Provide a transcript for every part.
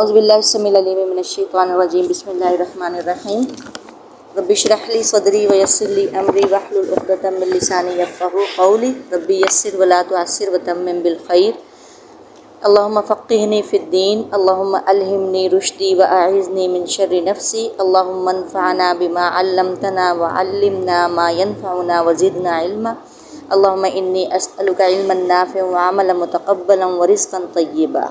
اعوذ باللہ السمیع العلیم من الشیطان الرجیم بسم اللہ الرحمن الرحیم رب اشرح لی صدری ویسر لی امری واحلل عقدۃ من لسانی یفقہوا قولی رب یسر ولا تعسر وتمم بالخیر اللہم فقہنی فی الدین اللہم الہمنی رشدی واعذنی من شر نفسی اللہم انفعنا بما علمتنا وعلمنا ما ینفعنا وزدنا علما اللہم انی اسألک علما نافعا وعملا متقبلا ورزقا طیبا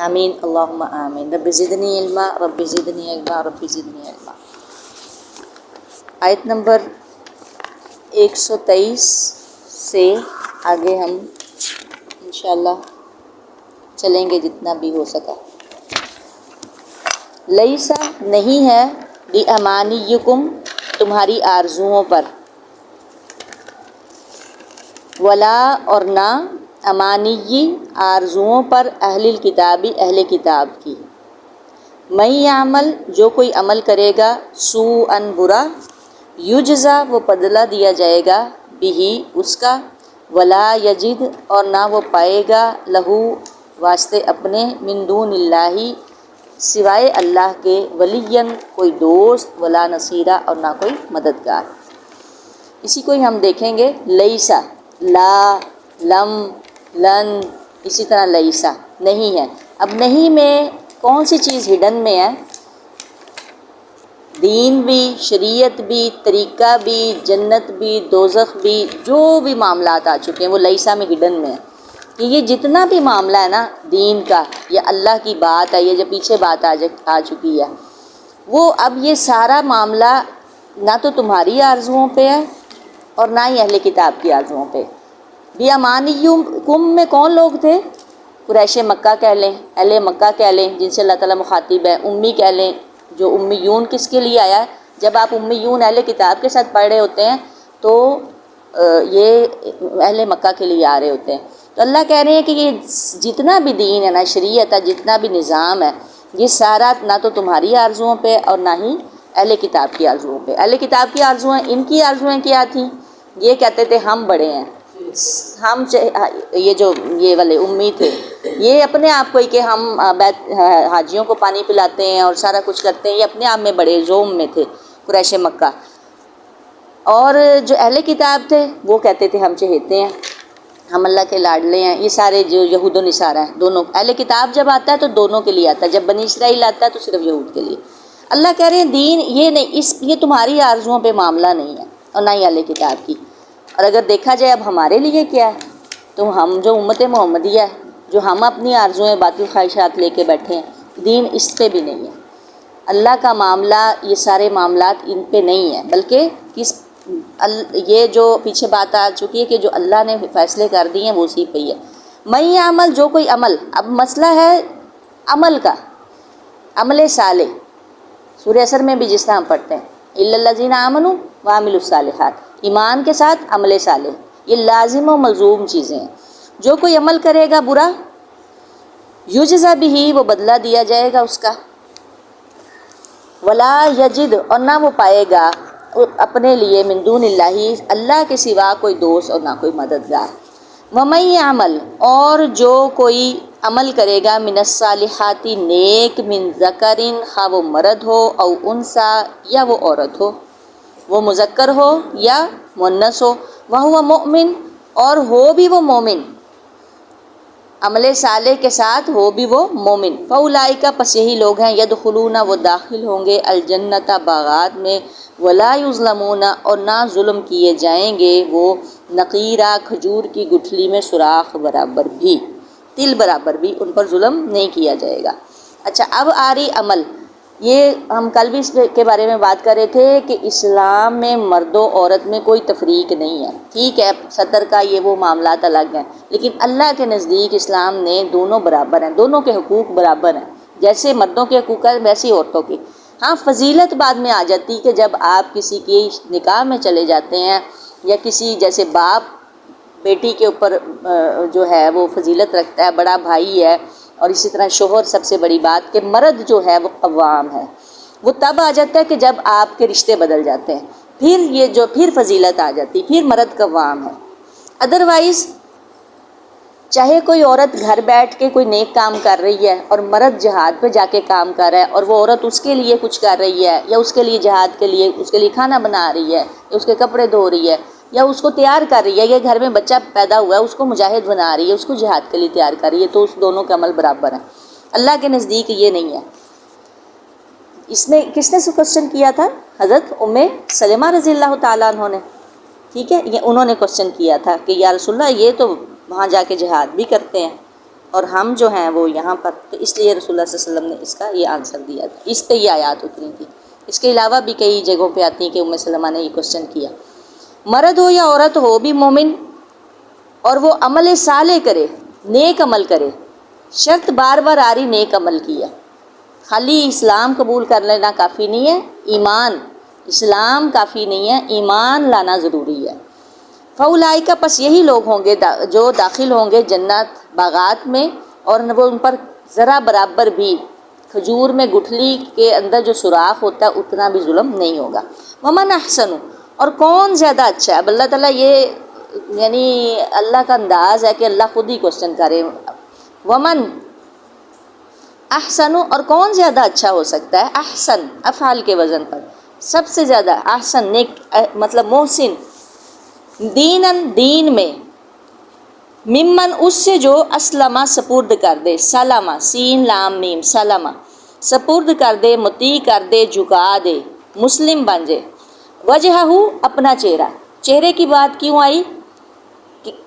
آمین اللہم آمین رب زدنی علما رب زدنی علما رب زدنی علما۔ آیت نمبر 123 سے آگے ہم انشاءاللہ چلیں گے جتنا بھی ہو سکا۔ لیسا نہیں ہے بِأَمَانِيِّكُمْ تمہاری آرزوؤں پر، ولا اور نہ امانی آرزوؤں پر اہل الکتابی اہل کتاب کی، من یعمل جو کوئی عمل کرے گا سوءا برا، یجزا وہ بدلہ دیا جائے گا بھی اس کا، ولا یجد اور نہ وہ پائے گا لہو واسطے اپنے من دون اللہ سوائے اللہ کے ولین کوئی دوست ولا نصیرہ اور نہ کوئی مددگار۔ اسی کو ہی ہم دیکھیں گے لیسا لا لم لن، اسی طرح لیسا نہیں ہے۔ اب نہیں میں کون سی چیز ہڈن میں ہے؟ دین بھی، شریعت بھی، طریقہ بھی، جنت بھی، دوزخ بھی، جو بھی معاملات آ چکے ہیں وہ لیسا میں ہڈن میں ہے کہ یہ جتنا بھی معاملہ ہے نا دین کا یا اللہ کی بات ہے، یہ جو پیچھے بات آ چکی ہے، وہ اب یہ سارا معاملہ نہ تو تمہاری آرزوؤں پہ ہے اور نہ ہی اہل کتاب کی آرزوؤں پہ۔ بِأَمَانِيِّكُمْ میں کون لوگ تھے؟ قریش مکہ کہہ لیں، اہل مکہ کہہ لیں جن سے اللہ تعالیٰ مخاطب ہے، امی کہہ لیں، جو امیون کس کے لیے آیا ہے؟ جب آپ امیون اہل کتاب کے ساتھ پڑھ رہے ہوتے ہیں تو یہ اہل مکہ کے لیے آ رہے ہوتے ہیں۔ تو اللہ کہہ رہے ہیں کہ یہ جتنا بھی دین ہے نا، شریعت ہے، جتنا بھی نظام ہے، یہ سارا نہ تو تمہاری آرزوؤں پہ اور نہ ہی اہل کتاب کی آرزوؤں پہ۔ اہل کتاب کی آرزویں، ان کی آرزویں کیا تھیں؟ یہ کہتے تھے ہم بڑے ہیں، ہم یہ والے امی تھے، یہ اپنے آپ کو ہی کہ ہم حاجیوں کو پانی پلاتے ہیں اور سارا کچھ کرتے ہیں، یہ اپنے آپ میں بڑے زوم میں تھے قریش مکہ۔ اور جو اہل کتاب تھے وہ کہتے تھے ہم چہیتے ہیں، ہم اللہ کے لاڈلے ہیں۔ یہ سارے جو یہود و نصارہ ہیں، دونوں اہل کتاب جب آتا ہے تو دونوں کے لیے آتا ہے، جب بنی اسرائیل آتا ہے تو صرف یہود کے لیے۔ اللہ کہہ رہے ہیں دین یہ نہیں، یہ تمہاری آرزوؤں پہ معاملہ نہیں ہے اور نہ ہی اہل کتاب کی۔ اور اگر دیکھا جائے اب ہمارے لیے کیا ہے، تو ہم جو امت محمدیہ ہے، جو ہم اپنی آرزوئیں باطل خواہشات لے کے بیٹھے ہیں، دین اس پہ بھی نہیں ہے۔ اللہ کا معاملہ، یہ سارے معاملات ان پہ نہیں ہیں، بلکہ یہ جو پیچھے بات آ چکی ہے کہ جو اللہ نے فیصلے کر دیے ہیں وہ اسی پہ ہی ہے۔ من یعمل جو کوئی عمل، اب مسئلہ ہے عمل کا، عمل صالح۔ سورہ اثر میں بھی جس طرح ہم پڑھتے ہیں الا الذین آمنوا وعملوا الصالحات، ایمان کے ساتھ عمل صالح، یہ لازم و ملزوم چیزیں ہیں۔ جو کوئی عمل کرے گا برا، یجزا بھی وہ بدلہ دیا جائے گا اس کا، ولا یجد اور نہ وہ پائے گا اپنے لیے من دون اللہ اللہ کے سوا کوئی دوست اور نہ کوئی مددگار۔ ومن یعمل اور جو کوئی عمل کرے گا من الصالحات نیک، من ذکر خواہ وہ مرد ہو، او انثی یا وہ عورت ہو، وہ مذکر ہو یا مؤنث ہو، وہو مؤمن اور ہو بھی وہ مومن، عمل صالح کے ساتھ ہو بھی وہ مومن، فاولئک پس یہی لوگ ہیں یدخلون وہ داخل ہوں گے الجنت باغات میں، ولا یظلمون اور نہ ظلم کیے جائیں گے وہ نقیرہ کھجور کی گٹھلی میں سوراخ برابر بھی، تل برابر بھی ان پر ظلم نہیں کیا جائے گا۔ اچھا اب آ رہی عمل، یہ ہم کل بھی اس کے بارے میں بات کر رہے تھے کہ اسلام میں مرد و عورت میں کوئی تفریق نہیں ہے۔ ٹھیک ہے سطر کا یہ وہ معاملات الگ ہیں، لیکن اللہ کے نزدیک اسلام نے دونوں برابر ہیں، دونوں کے حقوق برابر ہیں، جیسے مردوں کے حقوق ہیں ویسے عورتوں کی۔ ہاں فضیلت بعد میں آ جاتی کہ جب آپ کسی کی نکاح میں چلے جاتے ہیں، یا کسی جیسے باپ بیٹی کے اوپر جو ہے وہ فضیلت رکھتا ہے، بڑا بھائی ہے، اور اسی طرح شوہر سب سے بڑی بات کہ مرد جو ہے وہ قوام ہے، وہ تب آ جاتا ہے کہ جب آپ کے رشتے بدل جاتے ہیں، پھر فضیلت آ جاتی، پھر مرد قوام ہے۔ ادروائز چاہے کوئی عورت گھر بیٹھ کے کوئی نیک کام کر رہی ہے اور مرد جہاد پہ جا کے کام کر رہا ہے، اور وہ عورت اس کے لیے کچھ کر رہی ہے، یا اس کے لیے جہاد کے لیے اس کے لیے کھانا بنا رہی ہے، یا اس کے کپڑے دھو رہی ہے، یا اس کو تیار کر رہی ہے، یا گھر میں بچہ پیدا ہوا ہے اس کو مجاہد بنا رہی ہے، اس کو جہاد کے لیے تیار کر رہی ہے، تو اس دونوں کا عمل برابر ہے۔ اللہ کے نزدیک یہ نہیں ہے۔ اس میں کس نے کوشچن کیا تھا؟ حضرت ام سلمہ رضی اللہ تعالیٰ عنہ نے، ٹھیک ہے، یہ انہوں نے کوشچن کیا تھا کہ یا رسول اللہ یہ تو وہاں جا کے جہاد بھی کرتے ہیں اور ہم جو ہیں وہ یہاں پر، تو اس لیے رسول اللہ صلی اللہ علیہ وسلم نے اس کا یہ آنسر دیا تھا، اس پہ یہ آیات اتری تھی۔ اس کے علاوہ بھی کئی جگہوں پہ آتی ہیں کہ ام سلمہ نے یہ کوشچن کیا۔ مرد ہو یا عورت ہو بھی مومن اور وہ عمل صالح کرے، نیک عمل کرے، شرط بار بار آ رہی نیک عمل کی ہے، خالی اسلام قبول کر لینا کافی نہیں ہے، ایمان، اسلام کافی نہیں ہے، ایمان لانا ضروری ہے۔ فاولئک، پس یہی لوگ ہوں گے جو داخل ہوں گے جنت باغات میں، اور وہ ان پر ذرا برابر بھی کھجور میں گٹھلی کے اندر جو سوراخ ہوتا ہے اتنا بھی ظلم نہیں ہوگا۔ ومن احسن، اور کون زیادہ اچھا ہے؟ اب اللہ تعالیٰ یہ یعنی اللہ کا انداز ہے کہ اللہ خود ہی کوشچن کرے، ومن احسن، اور کون زیادہ اچھا ہو سکتا ہے؟ احسن افعال کے وزن پر، سب سے زیادہ احسن نیک، مطلب محسن، دینن دین میں، ممن اس سے جو اسلمہ سپرد کر دے، سلمہ سین لام میم سلمہ سپرد کر دے، مطیع کر دے، جھکا دے، مسلم بن جائے، وجہہ اپنا چہرہ۔ چہرے کی بات کیوں آئی؟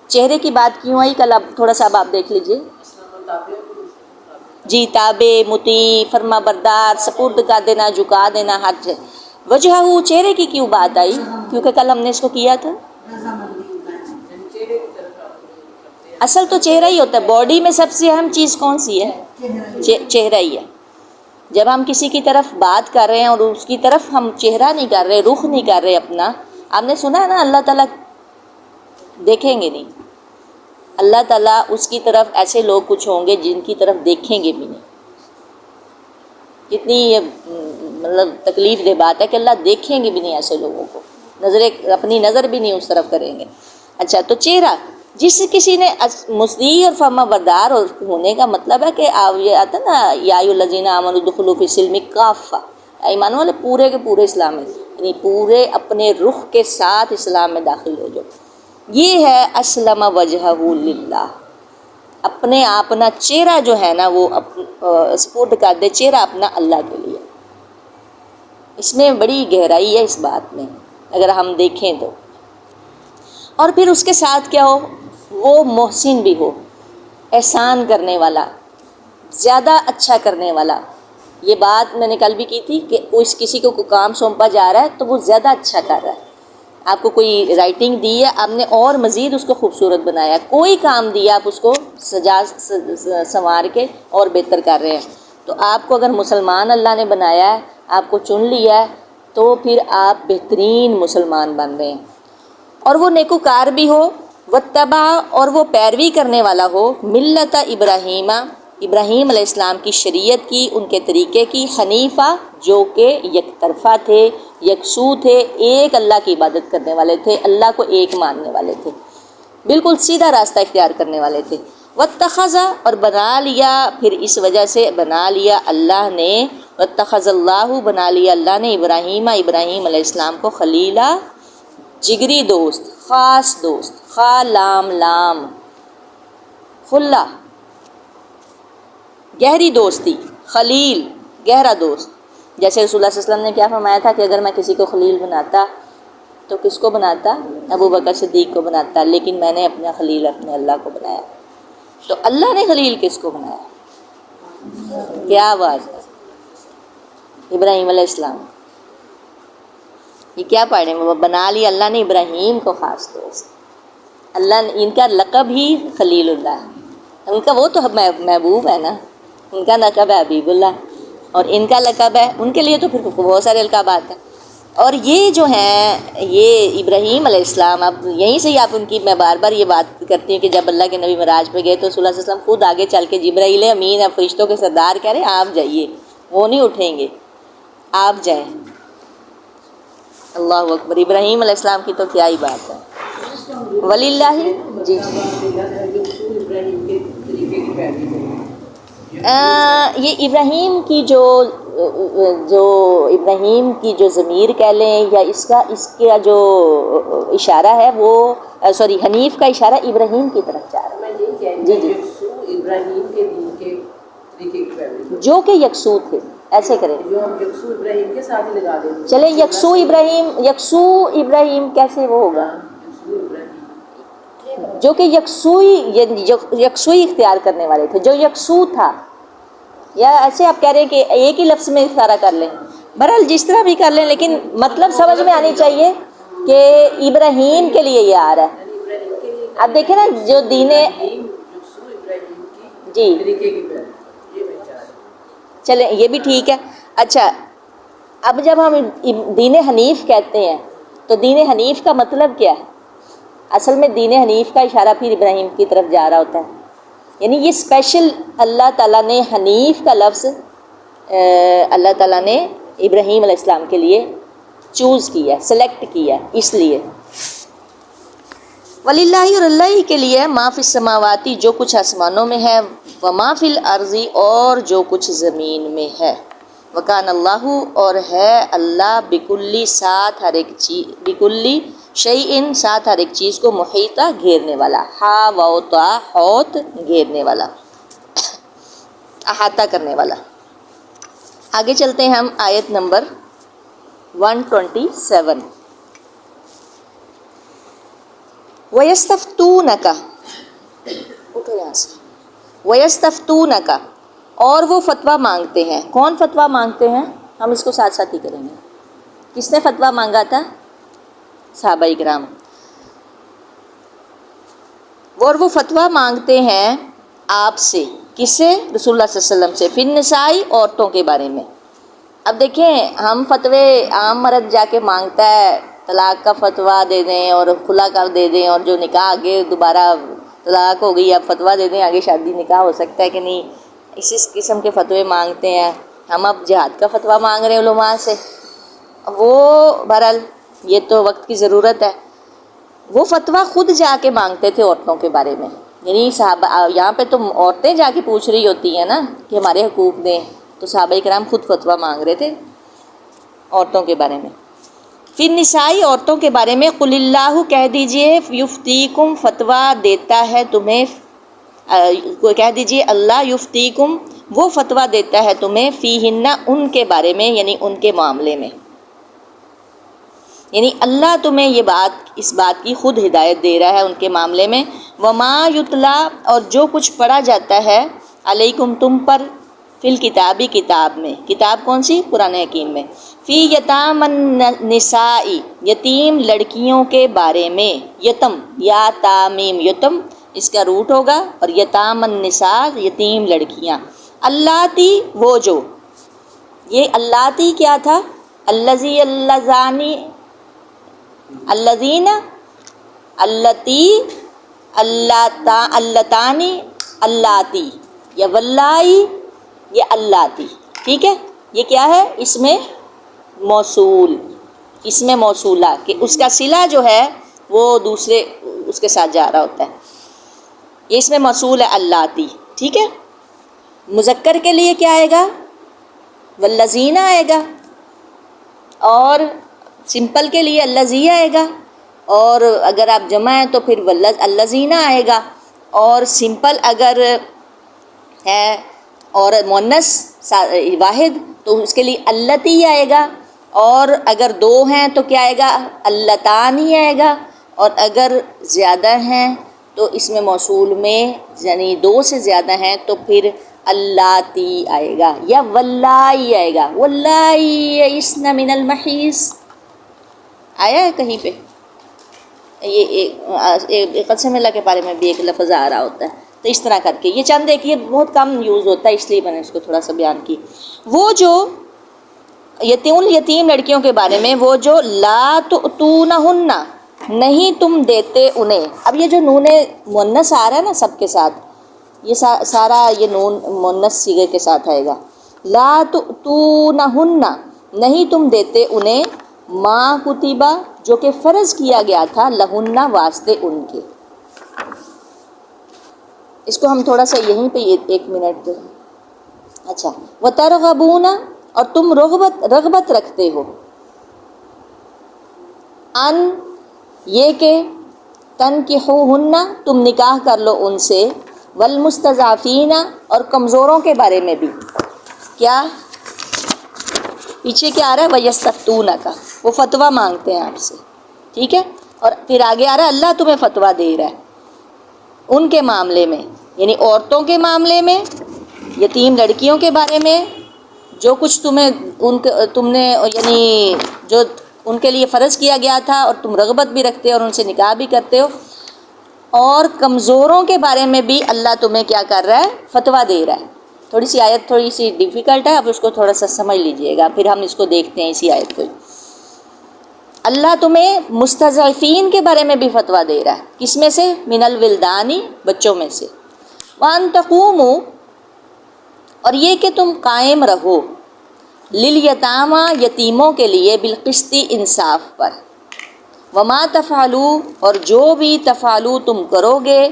چہرے کی بات کیوں آئی؟ کل اب تھوڑا سا اب آپ دیکھ لیجئے جی، تابع، مطیع، فرما بردار، سپرد کر دینا، جھکا دینا، ہر وجہ چہرے کی کیوں بات آئی؟ کیونکہ کل ہم نے اس کو کیا تھا، اصل تو چہرہ ہی ہوتا ہے، باڈی میں سب سے اہم چیز کون سی ہے؟ چہرہ ہی ہے۔ جب ہم کسی کی طرف بات کر رہے ہیں اور اس کی طرف ہم چہرہ نہیں کر رہے، رخ نہیں کر رہے اپنا، آپ نے سنا ہے نا اللہ تعالیٰ دیکھیں گے نہیں، اللہ تعالیٰ اس کی طرف ایسے لوگ کچھ ہوں گے جن کی طرف دیکھیں گے بھی نہیں۔ کتنی یہ مطلب تکلیف دہ بات ہے کہ اللہ دیکھیں گے بھی نہیں ایسے لوگوں کو، اپنی نظر بھی نہیں اس طرف کریں گے۔ اچھا، تو چہرہ جس کسی نے مطیع اور فرما بردار ہونے کا مطلب ہے کہ یہ آتا ہے نا، یا ایھا الذین آمنوا ادخلوا فی السلم کافہ، ایمان والے پورے کے پورے اسلام میں، یعنی پورے اپنے رخ کے ساتھ اسلام میں داخل ہو جاؤ۔ یہ ہے اسلم وجہہ للہ، اپنے اپنا چہرہ جو ہے نا وہ سپورٹ کر دے، چہرہ اپنا اللہ کے لیے۔ اس میں بڑی گہرائی ہے اس بات میں اگر ہم دیکھیں تو۔ اور پھر اس کے ساتھ کیا ہو؟ وہ محسن بھی ہو، احسان کرنے والا، زیادہ اچھا کرنے والا۔ یہ بات میں نے کل بھی کی تھی کہ کسی کو کوئی کام سونپا جا رہا ہے تو وہ زیادہ اچھا کر رہا ہے۔ آپ کو کوئی رائٹنگ دی ہے، آپ نے اور مزید اس کو خوبصورت بنایا، کوئی کام دیا آپ اس کو سجا سنوار کے اور بہتر کر رہے ہیں۔ تو آپ کو اگر مسلمان اللہ نے بنایا ہے، آپ کو چن لیا ہے، تو پھر آپ بہترین مسلمان بن رہے ہیں۔ اور وہ نیکوکار بھی ہو، واتبع، اور وہ پیروی کرنے والا ہو، ملت ابراہیم، ابراہیم علیہ السلام کی شریعت کی، ان کے طریقے کی، حنیفہ، جو کہ یک طرفہ تھے، یکسو تھے، ایک اللہ کی عبادت کرنے والے تھے، اللہ کو ایک ماننے والے تھے، بالکل سیدھا راستہ اختیار کرنے والے تھے۔ واتخذ، اور بنا لیا، پھر اس وجہ سے بنا لیا اللہ نے، واتخذ اللہ، بنا لیا اللہ نے، ابراہیم علیہ السلام کو، خلیلا، جگری دوست، خاص دوست، لام لام خلا، گہری دوستی، خلیل گہرا دوست۔ جیسے رسول اللہ صلی اللہ علیہ وسلم نے کیا فرمایا تھا کہ اگر میں کسی کو خلیل بناتا تو کس کو بناتا؟ ابو بکر صدیق کو بناتا، لیکن میں نے اپنا خلیل اپنے اللہ کو بنایا۔ تو اللہ نے خلیل کس کو بنایا؟ کیا بات ہے، ابراہیم علیہ السلام۔ یہ کیا پڑھیں وہ بنا لیا اللہ نے ابراہیم کو خاص دوست۔ اللہ نے، ان کا لقب ہی خلیل اللہ ہے، ان کا وہ تو محبوب ہے نا، ان کا لقب ہے حبیب اللہ، اور ان کا لقب ہے، ان کے لیے تو پھر بہت سارے القابات ہیں۔ اور یہ جو ہیں یہ ابراہیم علیہ السلام، اب یہیں سے ہی آپ ان کی، میں بار بار یہ بات کرتی ہوں کہ جب اللہ کے نبی معراج پہ گئے تو رسول اللہ صلی اللہ علیہ وسلم خود آگے چل کے، جبرائیل امین ہے، فرشتوں کے سردار، کہہ رہے ہیں آپ جائیے، وہ نہیں اٹھیں گے، آپ جائیں۔ اللہ اکبر، ابراہیم علیہ السلام کی تو کیا ہی بات ہے۔ ولی اللہ، جی ابراہیم کے طریقے کی پیروی کریں؟ یہ ابراہیم کی جو ابراہیم کی جو ضمیر کہہ لیں یا اس کا جو اشارہ ہے وہ سوری حنیف کا اشارہ ابراہیم کی طرف جا رہا ہے. میں یہی کہہ رہی جی ہوں جی یکسو ابراہیم کے دین کے طریقے کی پیروی کریں. جو کہ یکسو تھے ایسے کریں. جو ہم یکسو ابراہیم کے ساتھ ہی لگا دیں گے. چلے یکسو ابراہیم کیسے وہ ہوگا؟ یکسو ابراہیم جو کہ یکسوئی اختیار کرنے والے تھے، جو یکسو تھا. یا ایسے آپ کہہ رہے ہیں کہ ایک ہی لفظ میں اشارہ کر لیں، بہرحال جس طرح بھی کر لیں، لیکن مطلب سمجھ میں آنی چاہیے کہ ابراہیم کے لیے یہ آ رہا ہے. یعنی ابراہیم کے لیے اب دیکھیں نا جو دین یکسو ابراہیم کی جی طریقے کی پیروی، یہ میں چاہ رہی ہوں. چلیں یہ بھی ٹھیک ہے. اچھا اب جب ہم دین حنیف کہتے ہیں تو دین حنیف کا مطلب کیا ہے؟ اصل میں دین حنیف کا اشارہ پھر ابراہیم کی طرف جا رہا ہوتا ہے. یعنی یہ اسپیشل اللہ تعالیٰ نے حنیف کا لفظ اللہ تعالیٰ نے ابراہیم علیہ السلام کے لیے چوز کیا، سلیکٹ کیا. اس لیے وَلِلَّهِ اور اللہ ہی کے لیے ما فی السماواتی جو کچھ آسمانوں میں ہے، وما فی الارض اور جو کچھ زمین میں ہے. وکان اللہ اور ہے اللہ بکلی ساتھ ہر ایک چیز، بکلی شیئن ساتھ ہر ایک چیز کو محیطہ گھیرنے والا. ہا ووتا حوت گھیرنے والا، احاطہ کرنے والا. آگے چلتے ہیں ہم آیت نمبر 127. وَيَسْتَفْتُونَكَ اٹھو یہاں سے. وَيَسْتَفْتُونَكَ اور وہ فتویٰ مانگتے ہیں. کون فتویٰ مانگتے ہیں؟ ہم اس کو ساتھ ساتھ ہی کریں گے. کس نے فتویٰ مانگا تھا؟ صحابہ کرام. اور وہ فتویٰ مانگتے ہیں آپ سے. کس سے؟ رسول اللہ صلی اللہ علیہ وسلم سے. فی النساء عورتوں کے بارے میں. اب دیکھیں ہم فتوے عام مرد جا کے مانگتا ہے طلاق کا فتویٰ دے دیں اور خلا کا دے دیں، اور جو نکاح آگے دوبارہ طلاق ہو گئی اب فتویٰ دے دیں آگے شادی نکاح ہو سکتا ہے کہ نہیں، اسی قسم کے فتوے مانگتے ہیں. ہم اب جہاد کا فتویٰ مانگ رہے ہیں علماء سے. وہ بہرحال یہ تو وقت کی ضرورت ہے. وہ فتویٰ خود جا کے مانگتے تھے عورتوں کے بارے میں. یعنی صحابہ یہاں پہ تو عورتیں جا کے پوچھ رہی ہوتی ہیں نا کہ ہمارے حقوق دیں، تو صحابہ کرام خود فتویٰ مانگ رہے تھے عورتوں کے بارے میں. فی النساء عورتوں کے بارے میں قل اللہ کہہ دیجئے یفتیکم فتویٰ دیتا ہے تمہیں، کہہ دیجئے اللہ یفتیکم وہ فتویٰ دیتا ہے تمہیں فیہن ان کے بارے میں، یعنی ان کے معاملے میں. یعنی اللہ تمہیں یہ بات اس بات کی خود ہدایت دے رہا ہے ان کے معاملے میں. وما یتلا اور جو کچھ پڑھا جاتا ہے علیکم تم پر، فی الکتابی کتاب میں. کتاب کون سی؟ قرآن حکیم میں. فی یتام النساء یتیم لڑکیوں کے بارے میں. یتم یا تامیم یتم اس کا روٹ ہوگا، اور یتام النساء یتیم لڑکیاں. اللاتی وہ جو، یہ اللاتی کیا تھا؟ اللذی اللذانی الذین اللتی اللتانی اللاتی یا واللائی یہ اللاتی. ٹھیک ہے، یہ کیا ہے؟ اس میں موصول، اس میں موصولہ کہ اس کا صلہ جو ہے وہ دوسرے اس کے ساتھ جا رہا ہوتا ہے. یہ اس میں موصول ہے اللاتی. ٹھیک ہے، مذکر کے لیے کیا آئے گا؟ والذین آئے گا، اور سمپل کے لیے اللذی آئے گا، اور اگر آپ جمع ہیں تو پھر اللذین آئے گا. اور سمپل اگر ہے اور مؤنث واحد تو اس کے لیے اللتی آئے گا، اور اگر دو ہیں تو کیا آئے گا؟ اللتانی آئے گا، اور اگر زیادہ ہیں تو اس میں موصول میں یعنی دو سے زیادہ ہیں تو پھر اللاتی آئے گا یا واللائی آئے گا. واللائی یئسن من المحیض آیا ہے کہیں پہ؟ یہ قسم اللہ کے بارے میں بھی ایک لفظ آ رہا ہوتا ہے. تو اس طرح کر کے یہ چند ایک یہ بہت کم یوز ہوتا ہے، اس لیے میں نے اس کو تھوڑا سا بیان کی. وہ جو یتیم لڑکیوں کے بارے میں، وہ جو لا تؤتونہن نہیں تم دیتے انہیں. اب یہ جو نون مؤنث آ رہا ہے نا سب کے ساتھ، یہ سارا یہ نون مؤنث صیغے کے ساتھ آئے گا. لا تؤتونہن نہیں تم دیتے انہیں، ما کتبہ جو کہ فرض کیا گیا تھا، لہن واسطے ان کے. اس کو ہم تھوڑا سا یہیں پہ ایک منٹ دیں. اچھا، وَتَرْغَبُونَ اور تم رغبت رکھتے ہو، ان یہ کہ تنکحوہن تم نکاح کر لو ان سے، والمستضعفین اور کمزوروں کے بارے میں بھی. کیا پیچھے کیا آ رہا ہے؟ وَيَسْتَفْتُونَکَ، وہ فتویٰ مانگتے ہیں آپ سے، ٹھیک ہے. اور پھر آگے آ رہا ہے اللہ تمہیں فتویٰ دے رہا ہے ان کے معاملے میں، یعنی عورتوں کے معاملے میں، یتیم لڑکیوں کے بارے میں، جو کچھ تم نے یعنی جو ان کے لیے فرض کیا گیا تھا اور تم رغبت بھی رکھتے ہو اور ان سے نکاح بھی کرتے ہو، اور کمزوروں کے بارے میں بھی اللہ تمہیں کیا کر رہا ہے؟ فتویٰ دے رہا ہے. تھوڑی سی آیت تھوڑی سی ڈیفیکلٹ ہے، اب اس کو تھوڑا سا سمجھ لیجئے گا، پھر ہم اس کو دیکھتے ہیں اسی آیت کو. اللہ تمہیں مستضعفین کے بارے میں بھی فتویٰ دے رہا ہے. کس میں سے؟ من الولدانی، بچوں میں سے. وان تقوموا اور یہ کہ تم قائم رہو، للیتامى یتیموں کے لیے، بالقسط انصاف پر. وما تفعلوا اور جو بھی تفعلوا تم کرو گے،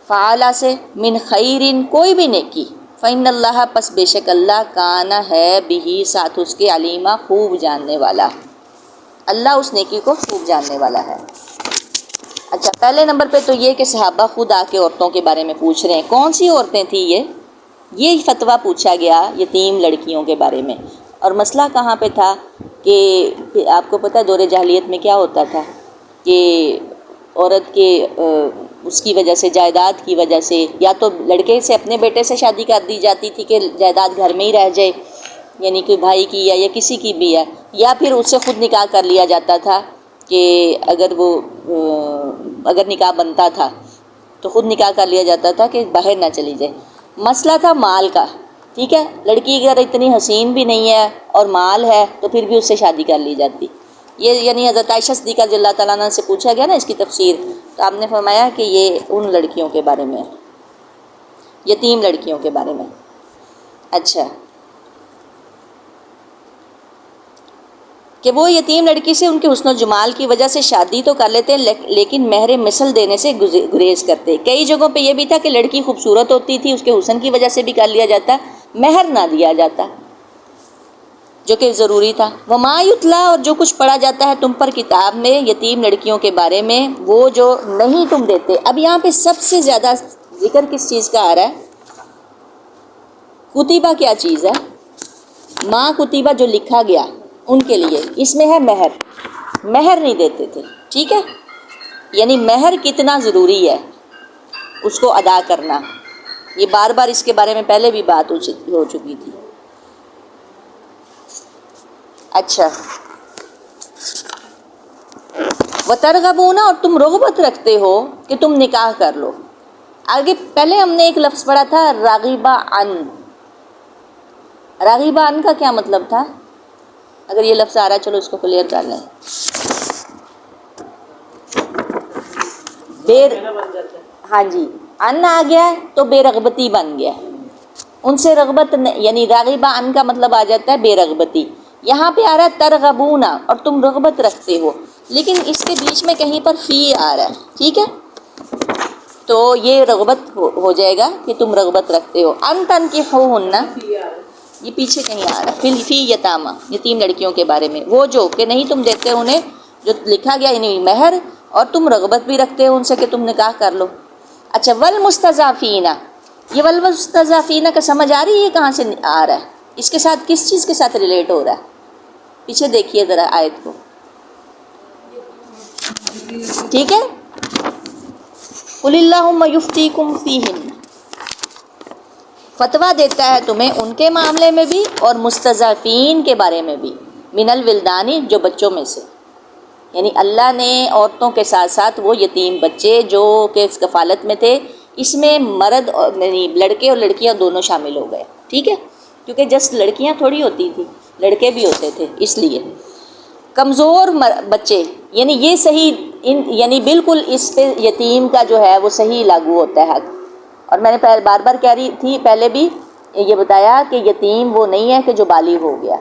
فعلا سے، من خیرن کوئی بھی نیکی، فإن اللہ پس بے شک اللہ کان ہے بھی ساتھ اس کے، علیما خوب جاننے والا. اللہ اس نیکی کو خوب جاننے والا ہے. اچھا، پہلے نمبر پہ تو یہ کہ صحابہ خود آ کے عورتوں کے بارے میں پوچھ رہے ہیں. کون سی عورتیں تھیں یہ فتویٰ پوچھا گیا یتیم لڑکیوں کے بارے میں. اور مسئلہ کہاں پہ تھا کہ آپ کو پتہ دور جاہلیت میں کیا ہوتا تھا کہ عورت کے اس کی وجہ سے، جائیداد کی وجہ سے، یا تو لڑکے سے اپنے بیٹے سے شادی کر دی جاتی تھی کہ جائیداد گھر میں ہی رہ جائے، یعنی کہ بھائی کی یا کسی کی بھی ہے، یا پھر اس سے خود نکاح کر لیا جاتا تھا کہ اگر نکاح بنتا تھا تو خود نکاح کر لیا جاتا تھا کہ باہر نہ چلی جائے. مسئلہ تھا مال کا، ٹھیک ہے. لڑکی اگر اتنی حسین بھی نہیں ہے اور مال ہے تو پھر بھی اس سے شادی کر لی جاتی. یہ یعنی حضرت عائشہ صدیقہ رضی اللہ تعالیٰ عنہ سے پوچھا گیا نا اس کی تفسیر، تو آپ نے فرمایا کہ یہ ان لڑکیوں کے بارے میں، یتیم لڑکیوں کے بارے میں. اچھا، کہ وہ یتیم لڑکی سے ان کے حسن و جمال کی وجہ سے شادی تو کر لیتے ہیں لیکن مہر مثل دینے سے گریز کرتے. کئی جگہوں پہ یہ بھی تھا کہ لڑکی خوبصورت ہوتی تھی، اس کے حسن کی وجہ سے بھی کر لیا جاتا، مہر نہ دیا جاتا، جو کہ ضروری تھا. وما یتلا اور جو کچھ پڑھا جاتا ہے تم پر کتاب میں یتیم لڑکیوں کے بارے میں، وہ جو نہیں تم دیتے. اب یہاں پہ سب سے زیادہ ذکر کس چیز کا آ رہا ہے؟ کتیبہ کیا چیز ہے؟ ماں کتیبہ جو لکھا گیا ان کے لیے. اس میں ہے مہر، مہر نہیں دیتے تھے، ٹھیک ہے. یعنی مہر کتنا ضروری ہے اس کو ادا کرنا. یہ بار بار اس کے بارے میں پہلے بھی بات ہو چکی تھی. اچھا، وترغبون اور تم رغبت رکھتے ہو کہ تم نکاح کر لو. آگے پہلے ہم نے ایک لفظ پڑھا تھا راغبہ عن. راغبہ عن کا کیا مطلب تھا؟ اگر یہ لفظ آ رہا ہے چلو اس کو کلیئر کر لیں. ہاں جی، ان آ گیا ہے تو بے رغبتی بن گیا. ان سے رغبت یعنی راغبہ ان کا مطلب آ جاتا ہے بے رغبتی. یہاں پہ آ رہا ہے ترغبون اور تم رغبت رکھتے ہو، لیکن اس کے بیچ میں کہیں پر فی آ رہا ہے، ٹھیک ہے. تو یہ رغبت ہو جائے گا کہ تم رغبت رکھتے ہو. ان تنکحوہن یہ پیچھے کہیں آ رہا ہے فی یتامہ یتیم لڑکیوں کے بارے میں، وہ جو کہ نہیں تم دیتے انہیں، جو لکھا گیا یعنی مہر، اور تم رغبت بھی رکھتے ہو ان سے کہ تم نکاح کر لو. اچھا، والمستضعفین، یہ والمستضعفین کا سمجھ آ رہی ہے یہ کہاں سے آ رہا ہے؟ اس کے ساتھ کس چیز کے ساتھ ریلیٹ ہو رہا ہے؟ پیچھے دیکھیے ذرا آیت کو، ٹھیک ہے. قل اللہم یفتیکم فیہن، فتویٰ دیتا ہے تمہیں ان کے معاملے میں بھی اور مستضعفین کے بارے میں بھی، من الولدانی جو بچوں میں سے. یعنی اللہ نے عورتوں کے ساتھ ساتھ وہ یتیم بچے جو کہ اس کفالت میں تھے، اس میں مرد یعنی لڑکے اور لڑکیاں دونوں شامل ہو گئے، ٹھیک ہے. کیونکہ جس لڑکیاں تھوڑی ہوتی تھی، لڑکے بھی ہوتے تھے، اس لیے کمزور بچے، یعنی یہ صحیح یعنی بالکل اس پہ یتیم کا جو ہے وہ صحیح لاگو ہوتا ہے حق. اور میں نے بار بار کہہ رہی تھی پہلے بھی یہ بتایا کہ یتیم وہ نہیں ہے کہ جو بالغ ہو گیا،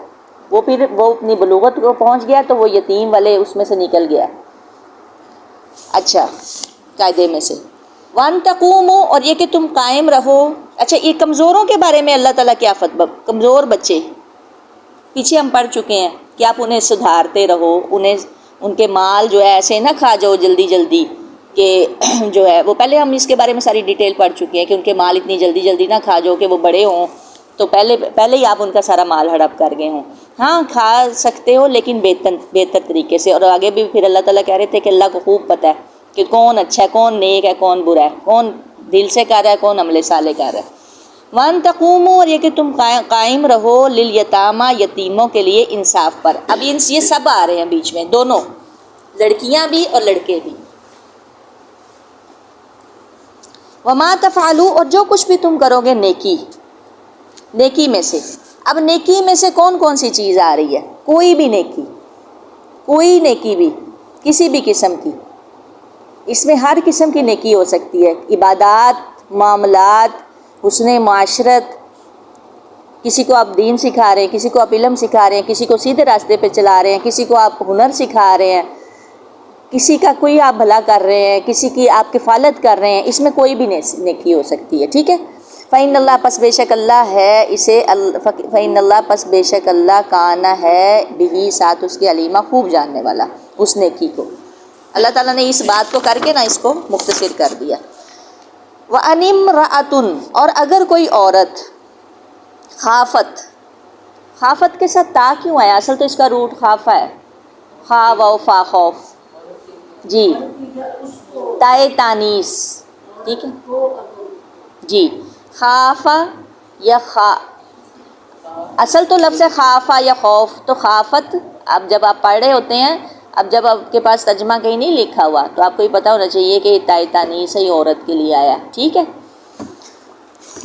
وہ پھر وہ اپنی بلوغت کو پہنچ گیا تو وہ یتیم والے اس میں سے نکل گیا. اچھا، قاعدے میں سے وَأَن تَقُومُوا، اور یہ کہ تم قائم رہو. اچھا، یہ کمزوروں کے بارے میں اللہ تعالیٰ کیا فتویٰ، کمزور بچے پیچھے ہم پڑھ چکے ہیں کہ آپ انہیں سدھارتے رہو، انہیں ان کے مال جو ہے ایسے نہ کھا جاؤ جلدی جلدی کہ جو ہے وہ، پہلے ہم اس کے بارے میں ساری ڈیٹیل پڑھ چکے ہیں کہ ان کے مال اتنی جلدی جلدی نہ کھا جاؤ کہ وہ بڑے ہوں تو پہلے ہی آپ ان کا سارا مال ہڑپ کر گئے ہوں. ہاں کھا سکتے ہو لیکن بہتر طریقے سے. اور آگے بھی پھر اللہ تعالیٰ کہہ رہے تھے کہ اللہ کو خوب پتہ ہے کہ کون اچھا ہے، کون نیک ہے، کون برا ہے، کون دل سے کر رہا ہے، کون عمل صالح کر رہا ہے. وَأَن تَقُومُوا، اور یہ کہ تم قائم رہو، لِلْيَتَامَى، یتیموں کے لیے، انصاف پر. اب یہ سب آ رہے ہیں بیچ میں، دونوں، لڑکیاں بھی اور لڑکے بھی. وَمَا تَفْعَلُوا، اور جو کچھ بھی تم کرو گے نیکی میں سے. اب نیکی میں سے کون کون سی چیز آ رہی ہے؟ کوئی بھی نیکی بھی کسی بھی قسم کی، اس میں ہر قسم کی نیکی ہو سکتی ہے. عبادات، معاملات، حسن معاشرت، کسی کو آپ دین سکھا رہے ہیں، کسی کو آپ علم سکھا رہے ہیں، کسی کو سیدھے راستے پہ چلا رہے ہیں، کسی کو آپ ہنر سکھا رہے ہیں، کسی کا کوئی آپ بھلا کر رہے ہیں، کسی کی آپ کفالت کر رہے ہیں، اس میں کوئی بھی نیکی ہو سکتی ہے. ٹھیک ہے. فَإِنَّ اللَّهَ، پس بے شک اللہ ہے اسے، فَإِنَّ اللَّهَ، پس بے شک اللہ کان ہے بھی، ساتھ اس کے، علیمہ، خوب جاننے والا اس نیکی کو. اللہ تعالیٰ نے اس بات کو کر کے نا اس کو مختصر کر دیا. وَأَنِ امْرَأَةٌ، اور اگر کوئی عورت، خافت کے ساتھ تا کیوں آیا؟ اصل تو اس کا روٹ خافہ ہے، خا و فا، خوف، جی، تائے تانیس. ٹھیک ہے جی. خافہ یا اصل تو لفظ ہے خافہ یا خوف. تو خافت، اب جب آپ پڑھ رہے ہوتے ہیں، اب جب آپ کے پاس ترجمہ کہیں نہیں لکھا ہوا تو آپ کو یہ پتہ ہونا چاہیے کہ تائے تانیس ہے، یہ عورت کے لیے آیا. ٹھیک ہے.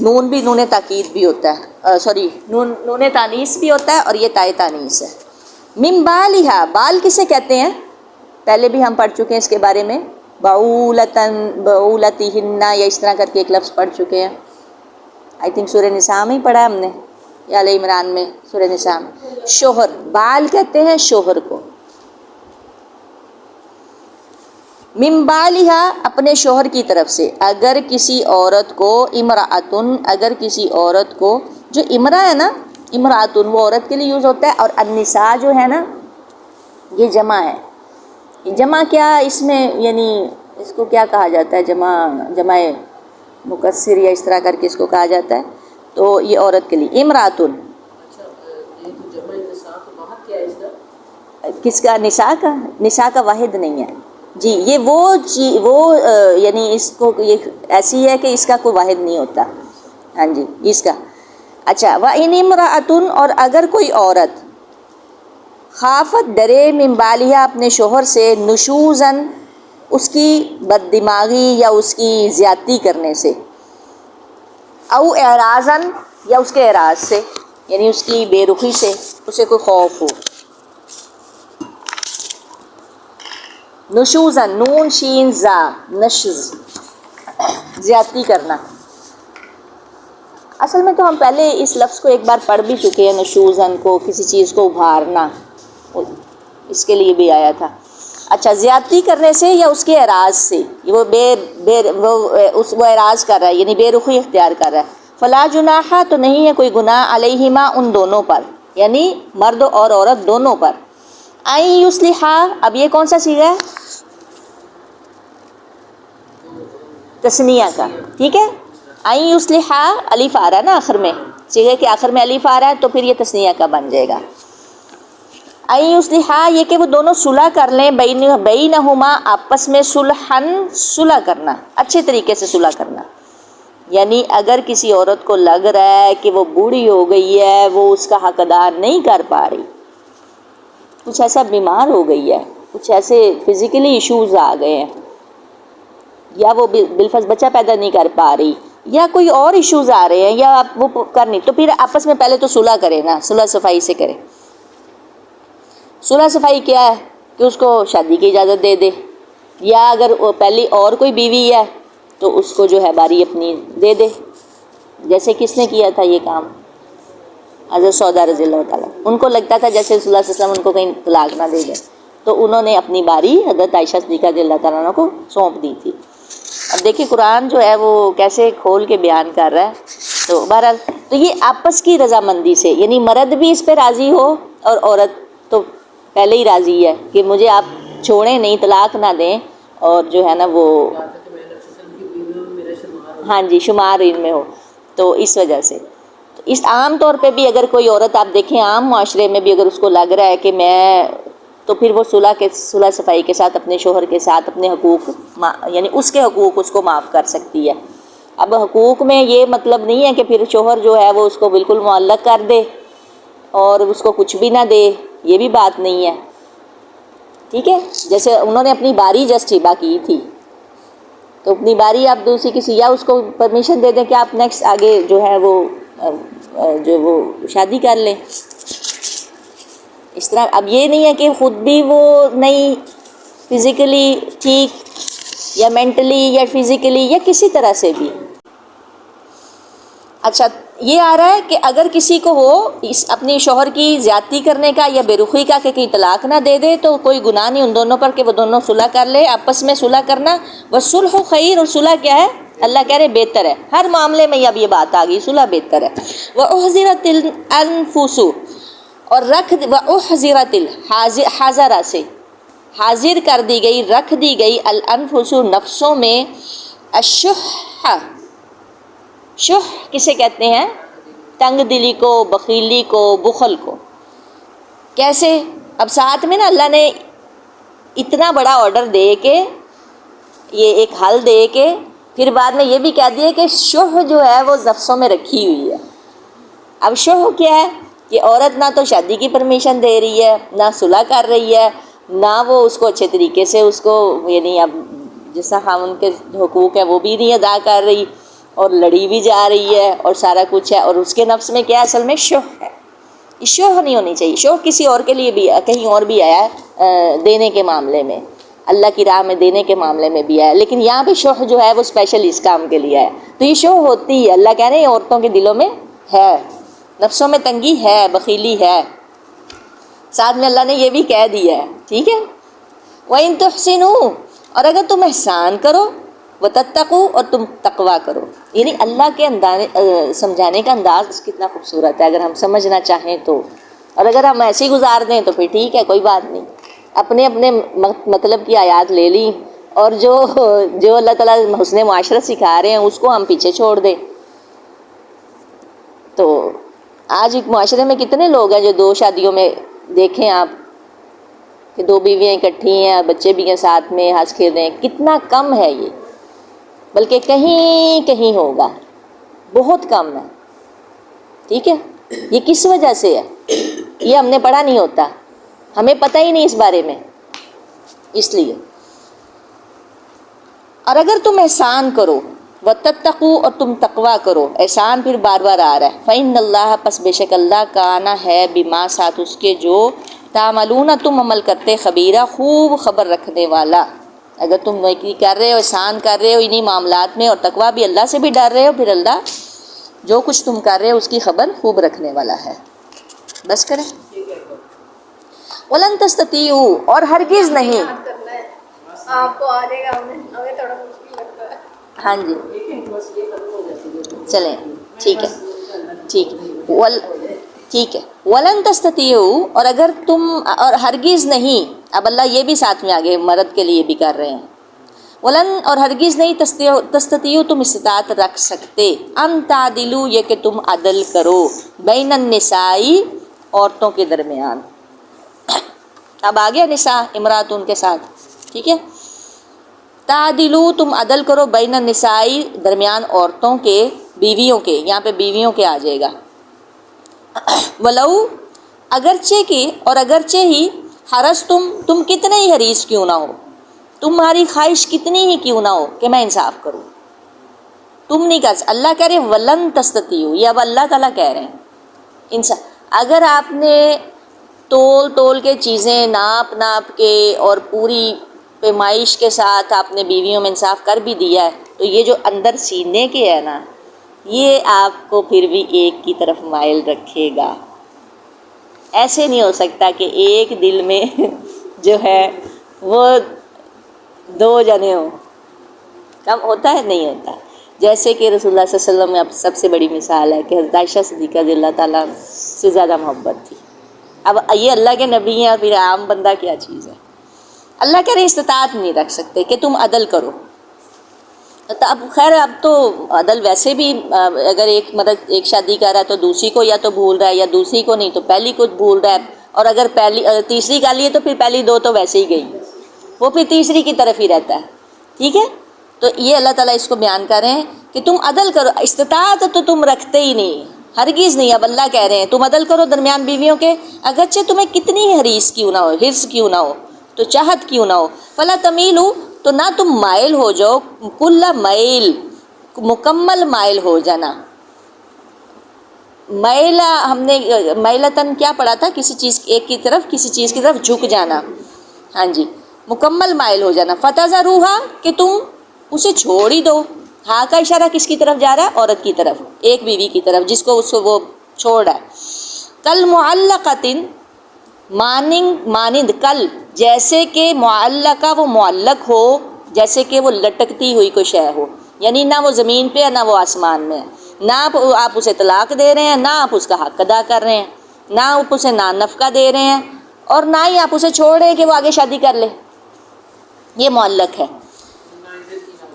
نون بھی نون تاکید بھی ہوتا ہے، سوری نون تانیس بھی ہوتا ہے اور یہ تائے تانیس ہے. من بالہا، بال کسے کہتے ہیں؟ پہلے بھی ہم پڑھ چکے ہیں اس کے بارے میں. بعولتہن، یا اس طرح کر کے ایک لفظ پڑھ چکے ہیں. آئی تھنک سورہ نساء میں ہی پڑھا ہے ہم نے، یا آل عمران میں. سورہ نساء میں شوہر، بال کہتے ہیں شوہر کو. من بالہا، اپنے شوہر کی طرف سے. اگر کسی عورت کو، امرأتن، اگر کسی عورت کو، جو امرأ ہے نا، امرأتن وہ عورت کے لیے یوز ہوتا ہے، اور النساء جو ہے نا یہ جمع ہے. جمع کیا اس میں، یعنی اس کو کیا کہا جاتا ہے؟ جمع مکسر یا اس طرح کر کے اس کو کہا جاتا ہے. تو یہ عورت کے لیے امرأتن. یہ تو جمع نساء کا واحد کیا ہے اس کا؟ کس کا؟ نساء کا. نساء کا واحد نہیں ہے جی. یہ وہ یعنی اس کو یہ ایسی ہے کہ اس کا کوئی واحد نہیں ہوتا. ہاں جی اس کا. اچھا. وَإِنِ امْرَأَةٌ، اور اگر کوئی عورت، خافت ڈرے، من بالہا اپنے شوہر سے، نشوزن اس کی بد دماغی یا اس کی زیادتی کرنے سے، او اعراضن یا اس کے اعراض سے، یعنی اس کی بے رخی سے اسے کوئی خوف ہو. نشوزن، نون شین زا، نشز، زیادتی کرنا. اصل میں تو ہم پہلے اس لفظ کو ایک بار پڑھ بھی چکے ہیں، نشوزن کو، کسی چیز کو ابھارنا، اس کے لیے بھی آیا تھا. اچھا. زیادتی کرنے سے یا اس کے اعراض سے، وہ اعراض کر رہا ہے یعنی بے رخی اختیار کر رہا ہے. فلا جناح، تو نہیں ہے کوئی گناہ، علیہما ان دونوں پر، یعنی مرد اور عورت دونوں پر. ان یصلحا، اب یہ کون سا صیغہ ہے؟ تثنیہ کا. ٹھیک ہے. ان یصلحا، الف آ رہا ہے نا آخر میں، صیغے کے آخر میں الف آ رہا ہے تو پھر یہ تثنیہ کا بن جائے گا. ان یصلحا، یہ کہ وہ دونوں صلح کر لیں، بینہما آپس میں، صلح کرنا، اچھے طریقے سے صلح کرنا. یعنی اگر کسی عورت کو لگ رہا ہے کہ وہ بوڑھی ہو گئی ہے، وہ اس کا حق ادا نہیں کر پا رہی، کچھ ایسا بیمار ہو گئی ہے، کچھ ایسے فزیکلی ایشوز آ گئے ہیں، یا وہ بالفرض بچہ پیدا نہیں کر پا رہی، یا کوئی اور ایشوز آ رہے ہیں، یا وہ کرنی، تو پھر آپس میں پہلے تو صلح کرے نا، صلح صفائی سے کرے. صلح صفائی کیا ہے کہ اس کو شادی کی اجازت دے دے، یا اگر پہلی اور کوئی بیوی ہے تو اس کو جو ہے باری اپنی دے دے، جیسے کس نے کیا تھا یہ کام؟ حضرت سودا رضی اللہ تعالیٰ. ان کو لگتا تھا جیسے رسول اللہ صلی اللہ علیہ وسلم ان کو کہیں طلاق نہ دے دیں، تو انہوں نے اپنی باری حضرت عائشہ صدیقہ رضی اللہ تعالیٰ عنہ کو سونپ دی تھی. اب دیکھیں قرآن جو ہے وہ کیسے کھول کے بیان کر رہا ہے. تو بہرحال تو یہ آپس کی رضامندی سے، یعنی مرد بھی اس پہ راضی ہو اور عورت تو پہلے ہی راضی ہے کہ مجھے آپ چھوڑیں نہیں، طلاق نہ دیں، اور جو ہے نا وہ کہا تھا کہ میں نبی صلی اللہ علیہ وسلم کی بیویوں میں میرا شمار ہو. ہاں جی شمار ان میں ہو. تو اس وجہ سے تو اس عام طور پہ بھی اگر کوئی عورت آپ دیکھیں عام معاشرے میں بھی اگر اس کو لگ رہا ہے کہ میں، تو پھر وہ صلح صفائی کے ساتھ اپنے شوہر کے ساتھ اپنے حقوق یعنی اس کے حقوق اس کو معاف کر سکتی ہے. اب حقوق میں یہ مطلب نہیں ہے کہ پھر شوہر جو ہے وہ اس کو بالکل معلق کر دے اور اس کو کچھ بھی نہ دے، یہ بھی بات نہیں ہے. ٹھیک ہے، جیسے انہوں نے اپنی باری جسٹ ہبا کی تھی، تو اپنی باری آپ دوسری کسی یا اس کو پرمیشن دے دیں کہ آپ نیکسٹ آگے جو ہے وہ جو وہ شادی کر لیں. اس طرح اب یہ نہیں ہے کہ خود بھی وہ نہیں فزیکلی ٹھیک یا مینٹلی یا فزیکلی یا کسی طرح سے بھی. اچھا یہ آ رہا ہے کہ اگر کسی کو وہ اپنی شوہر کی زیادتی کرنے کا یا بے رخی کا کہ کہیں طلاق نہ دے دے تو کوئی گناہ نہیں ان دونوں پر کہ وہ دونوں صلح کر لے. آپس میں صلح کرنا والصلح خیر، اور صلح کیا ہے؟ اللہ کہہ رہے بہتر ہے. ہر معاملے میں اب یہ بات آ گئی صلح بہتر ہے. وَأُحْضِرَتِ الْأَنفُسُ، اور رکھ وَأُحْضِرَتِ حاضرہ سے حاضر کر دی گئی، رکھ دی گئی، الانفس نفسوں میں، الشح، شح کسے کہتے ہیں؟ تنگ دلی کو، بخیلی کو، بخل کو. کیسے؟ اب ساتھ میں نا اللہ نے اتنا بڑا آرڈر دے کے، یہ ایک حل دے کے، پھر بعد میں یہ بھی کہہ دیا کہ شح جو ہے وہ نفسوں میں رکھی ہوئی ہے. اب شح کیا ہے کہ عورت نہ تو شادی کی پرمیشن دے رہی ہے، نہ صلح کر رہی ہے، نہ وہ اس کو اچھے طریقے سے اس کو یعنی اب جس طرح خاوند کے حقوق ہے وہ بھی نہیں ادا کر رہی، اور لڑی بھی جا رہی ہے اور سارا کچھ ہے. اور اس کے نفس میں کیا اصل میں شح ہے. شح نہیں ہونی چاہیے. شح کسی اور کے لیے بھی کہیں اور بھی آیا ہے دینے کے معاملے میں، اللہ کی راہ میں دینے کے معاملے میں بھی آیا، لیکن یہاں پہ شح جو ہے وہ اسپیشل اس کام کے لیے ہے. تو یہ شح ہوتی ہے، اللہ کہہ رہے ہیں عورتوں کے دلوں میں ہے، نفسوں میں تنگی ہے، بخیلی ہے. ساتھ میں اللہ نے یہ بھی کہہ دیا ہے. ٹھیک ہے، وَإِن تُحْسِنُوا، اور اگر تم احسان کرو، وَتَتَّقُوا، اور تم تقویٰ کرو. یعنی اللہ کے سمجھانے کا انداز کتنا خوبصورت ہے اگر ہم سمجھنا چاہیں تو. اور اگر ہم ایسے ہی گزار دیں تو پھر ٹھیک ہے، کوئی بات نہیں. اپنے اپنے مطلب کی آیات لے لی، اور جو اللہ تعالیٰ حسن معاشرت سکھا رہے ہیں اس کو ہم پیچھے چھوڑ دیں. تو آج ایک معاشرے میں کتنے لوگ ہیں جو دو شادیوں میں دیکھیں آپ کہ دو بیویاں اکٹھی ہیں، بچے بھی ہیں ساتھ میں، ہنس کھیل رہے ہیں. کتنا کم ہے یہ، بلکہ کہیں کہیں ہوگا، بہت کم ہے. ٹھیک ہے، یہ کس وجہ سے ہے؟ یہ ہم نے پڑھا نہیں ہوتا، ہمیں پتہ ہی نہیں اس بارے میں، اس لیے. اور اگر تم احسان کرو، وَتَتَّقُوا، اور تم تقویٰ کرو. احسان پھر بار بار آ رہا ہے. فَإِنَّ اللَّهَ، پس بے شک اللہ کانا ہے، بما ساتھ اس کے جو تعملون تم عمل کرتے، خبیرہ خوب خبر رکھنے والا. اگر تم نیکی کر رہے ہو، احسان کر رہے ہو انہی معاملات میں، اور تقویٰ بھی اللہ سے بھی ڈر رہے ہو، پھر اللہ جو کچھ تم کر رہے ہو اس کی خبر خوب رکھنے والا ہے. بس کریں. وَلَن تَسْتَطِيعُوا، اور ہرگز نہیں. آپ کو آ جائے گا، ہمیں تھوڑا مشکل لگتا ہے. ہاں جی بس یہ ختم ہو جاتی ہے. چلیں، ٹھیک ہے ٹھیک ہے ٹھیک ہے. وَلَن تَسْتَطِيعُوا، اور اگر تم، اور ہرگز نہیں. اب اللہ یہ بھی ساتھ میں آگے مرد کے لیے بھی کر رہے ہیں. ولن، اور ہرگز نہیں، تستطیعوا، تم استطاعت رکھ سکتے، ان تعدلوا، یہ کہ تم عدل کرو، بین النساء، عورتوں کے درمیان. اب آ گیا نساء، امرات ان کے ساتھ. ٹھیک ہے، تعدلوا، تم عدل کرو، بین النساء، درمیان عورتوں کے، بیویوں کے. یہاں پہ بیویوں کے آ جائے گا. ولو، اگرچہ کی، اور اگرچہ ہی، حرص تم کتنے ہی حریص کیوں نہ ہو، تمہاری خواہش کتنی ہی کیوں نہ ہو کہ میں انصاف کروں، تم نہیں کر. اللہ کہہ رہے ولن تستطیعوا، یہ اب اللہ تعالیٰ کہہ رہے ہیں انصاف. اگر آپ نے تول کے چیزیں ناپ کے اور پوری پیمائش کے ساتھ آپ نے بیویوں میں انصاف کر بھی دیا ہے، تو یہ جو اندر سینے کے ہے نا، یہ آپ کو پھر بھی ایک کی طرف مائل رکھے گا. ایسے نہیں ہو سکتا کہ ایک دل میں جو ہے وہ دو جنے ہوں. کم ہوتا ہے؟ نہیں ہوتا. جیسے کہ رسول اللہ صلی اللہ علیہ وسلم میں اب سب سے بڑی مثال ہے کہ حضرت عائشہ صدیقہ رضی اللہ تعالیٰ سے زیادہ محبت تھی. اب یہ اللہ کے نبی ہیں اور پھر عام بندہ کیا چیز ہے. اللہ کہہ رہے استطاعت نہیں رکھ سکتے کہ تم عدل کرو. تو اب خیر اب تو عدل ویسے بھی اگر ایک مرد ایک شادی کر رہا ہے تو دوسری کو یا تو بھول رہا ہے، یا دوسری کو نہیں تو پہلی کو بھول رہا ہے، اور اگر تیسری کا لیے تو پھر پہلی دو تو ویسے ہی گئی، وہ پھر تیسری کی طرف ہی رہتا ہے. ٹھیک ہے، تو یہ اللہ تعالیٰ اس کو بیان کر رہے ہیں کہ تم عدل کرو. استطاعت تو تم رکھتے ہی نہیں، ہرگز نہیں. اب اللہ کہہ رہے ہیں تم عدل کرو درمیان بیویوں کے، اگرچہ تمہیں کتنی حریص کیوں نہ ہو، حرص کیوں نہ ہو، تو چاہت کیوں نہ ہو. فلا تمیلو، تو نہ تم مائل ہو جاؤ، کل میل، مکمل مائل ہو جانا. میلہ ہم نے میلتن کیا پڑھا تھا؟ کسی چیز ایک کی طرف، کسی چیز کی طرف جھک جانا. ہاں جی، مکمل مائل ہو جانا. فتذروہا، کہ تم اسے چھوڑ ہی دو. ہاں کا اشارہ کس کی طرف جا رہا ہے؟ عورت کی طرف، ایک بیوی کی طرف جس کو اس کو وہ چھوڑ رہا ہے. کل معلقۃ، مانند کل، جیسے کہ معلقہ وہ معلق ہو، جیسے کہ وہ لٹکتی ہوئی کوئی شے ہو. یعنی نہ وہ زمین پہ ہے نہ وہ آسمان میں ہے، نہ آپ اسے طلاق دے رہے ہیں، نہ آپ اس کا حق ادا کر رہے ہیں، نہ آپ اسے نفقہ دے رہے ہیں، اور نہ ہی آپ اسے چھوڑ رہے ہیں کہ وہ آگے شادی کر لے. یہ معلق ہے،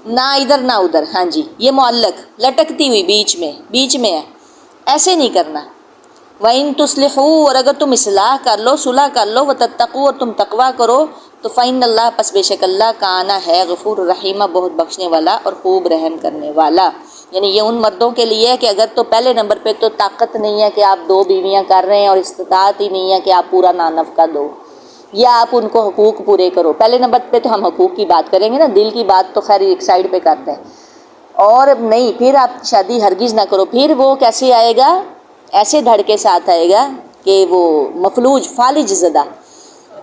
نہ ادھر نہ ادھر. ہاں جی، یہ معلق، لٹکتی ہوئی بیچ میں ہے. ایسے نہیں کرنا. وَإِن تُصْلِحُوا، اور اگر تم اصلاح کر لو، صلح کر لو، وَتَتَّقُوا، اور تم تقویٰ کرو، تو فَإِنَّ اللَّهَ، پس بے شک اللہ، کانا ہے، غفور الرحیم، بہت بخشنے والا اور خوب رحم کرنے والا. یعنی یہ ان مردوں کے لیے ہے کہ اگر تو پہلے نمبر پہ تو طاقت نہیں ہے کہ آپ 2 بیویاں کر رہے ہیں، اور استطاعت ہی نہیں ہے کہ آپ پورا نفقہ دو یا آپ ان کو حقوق پورے کرو. پہلے نمبر پہ تو ہم حقوق کی بات کریں گے نا، دل کی بات تو خیر ایک سائڈ پہ کرتے ہیں. اور نہیں، پھر آپ شادی ہرگز نہ کرو. پھر وہ کیسے آئے گا؟ ایسے دھڑ کے ساتھ آئے گا کہ وہ مفلوج، فالج زدہ.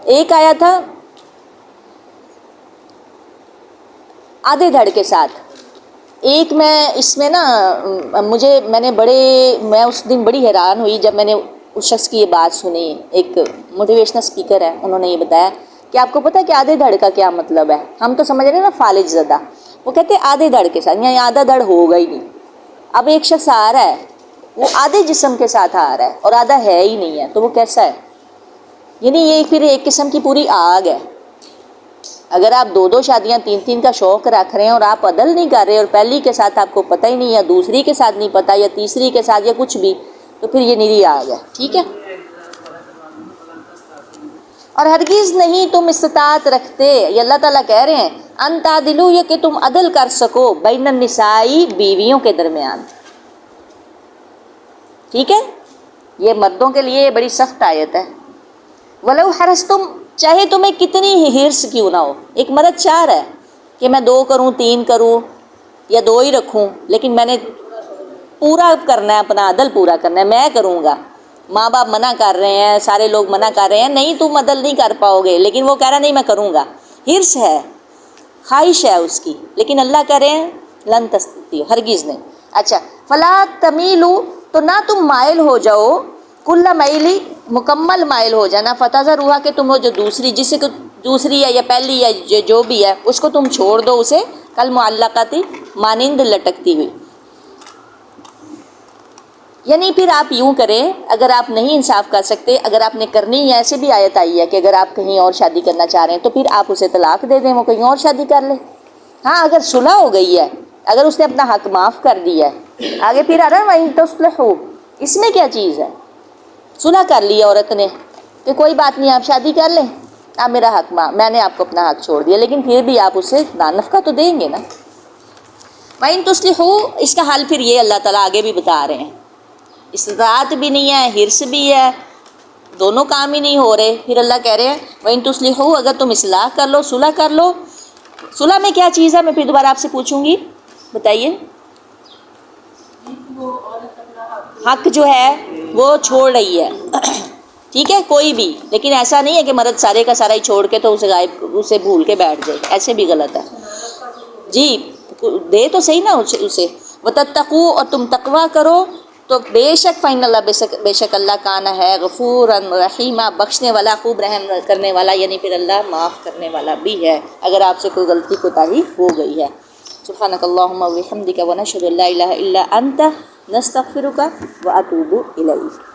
ایک آیا تھا آدھے دھڑ کے ساتھ. ایک میں اس میں نا میں اس دن بڑی حیران ہوئی جب میں نے اس شخص کی یہ بات سنی. ایک موٹیویشنل اسپیکر ہے، انہوں نے یہ بتایا کہ آپ کو پتہ ہے کہ آدھے دھڑ کا کیا مطلب ہے؟ ہم تو سمجھ رہے ہیں نا فالج زدہ، وہ کہتے ہیں آدھے دھڑ کے ساتھ، یعنی آدھا دھڑ ہوگا ہی نہیں. اب ایک شخص آ رہا ہے، وہ آدھے جسم کے ساتھ آ رہا ہے اور آدھا ہے ہی نہیں ہے، تو وہ کیسا ہے؟ یعنی یہ پھر ایک قسم کی پوری آگ ہے. اگر آپ 2 شادیاں 3 کا شوق رکھ رہے ہیں اور آپ عدل نہیں کر رہے، اور پہلی کے ساتھ آپ کو پتہ ہی نہیں، یا دوسری کے ساتھ نہیں پتہ، یا تیسری کے ساتھ، یا کچھ بھی، تو پھر یہ نیری آگ ہے. ٹھیک ہے، اور ہرگز نہیں تم استطاعت رکھتے. یہ اللہ تعالیٰ کہہ رہے ہیں ان تعدلوا، یہ کہ تم عدل کر سکو، بین النساء، بیویوں کے درمیان. ٹھیک ہے، یہ مردوں کے لیے بڑی سخت آیت ہے. ولو حرصتم، چاہے تمہیں کتنی ہی حرص کیوں نہ ہو. ایک مرد چاہ رہا ہے کہ میں 2 کروں، 3 کروں، یا 2 ہی رکھوں، لیکن میں نے پورا کرنا ہے، اپنا عدل پورا کرنا ہے، میں کروں گا. ماں باپ منع کر رہے ہیں، سارے لوگ منع کر رہے ہیں، نہیں تم عدل نہیں کر پاؤ گے، لیکن وہ کہہ رہا نہیں میں کروں گا. حرص ہے، خواہش ہے اس کی، لیکن اللہ کہہ رہے ہیں لن تستطیعوا، ہرگز نہیں. اچھا، فلا تمیلوا، تو نہ تم مائل ہو جاؤ، کل میلی، مکمل مائل ہو جانا. فتذروہا، کہ تم جو دوسری ہے یا پہلی ہے جو بھی ہے، اس کو تم چھوڑ دو، اسے کل معلقۃ، مانند لٹکتی ہوئی. یعنی پھر آپ یوں کریں، اگر آپ نہیں انصاف کر سکتے، اگر آپ نے کرنی ہے، ایسے بھی آیت آئی ہے کہ اگر آپ کہیں اور شادی کرنا چاہ رہے ہیں تو پھر آپ اسے طلاق دے دیں، وہ کہیں اور شادی کر لے. ہاں، اگر صلح ہو گئی ہے، اگر اس نے اپنا حق معاف کر دیا ہے، آگے پھر آ رہا ہے وَإِن تُصْلِحُوا، اس میں کیا چیز ہے؟ صلح کر لی عورت نے کہ کوئی بات نہیں، آپ شادی کر لیں، آپ میرا حق میں نے آپ کو اپنا حق چھوڑ دیا، لیکن پھر بھی آپ اسے نفقہ تو دیں گے نا. وَإِن تُصْلِحُوا، اس کا حل پھر یہ اللہ تعالیٰ آگے بھی بتا رہے ہیں. استطاعت بھی نہیں ہے، حرص بھی ہے، دونوں کام ہی نہیں ہو رہے. پھر اللہ کہہ رہے ہیں وَإِن تُصْلِحُوا، اگر تم اصلاح کر لو، صلح کر لو. صلح میں کیا چیز ہے؟ میں پھر دوبارہ آپ سے پوچھوں گی، بتائیے. حق جو ہے وہ چھوڑ رہی ہے، ٹھیک ہے، کوئی بھی، لیکن ایسا نہیں ہے کہ مرد سارے کا سارا ہی چھوڑ کے تو اسے بھول کے بیٹھ جائے، ایسے بھی غلط ہے. جی، دے تو صحیح نا اسے. وَتَتَّقُوا، اور تم تقویٰ کرو، تو بے شک فَإِنَّ اللَّهَ، بے شک اللہ کانا ہے، غفوراً رحیمًا، بخشنے والا، خوب رحم کرنے والا. یعنی پھر اللہ معاف کرنے والا بھی ہے اگر آپ سے کوئی غلطی کوتاہی ہو گئی ہے. سبحانک اللہم و بحمدک و نشہد ان لا الہ الا انت نستغفرک و اتوب الیک.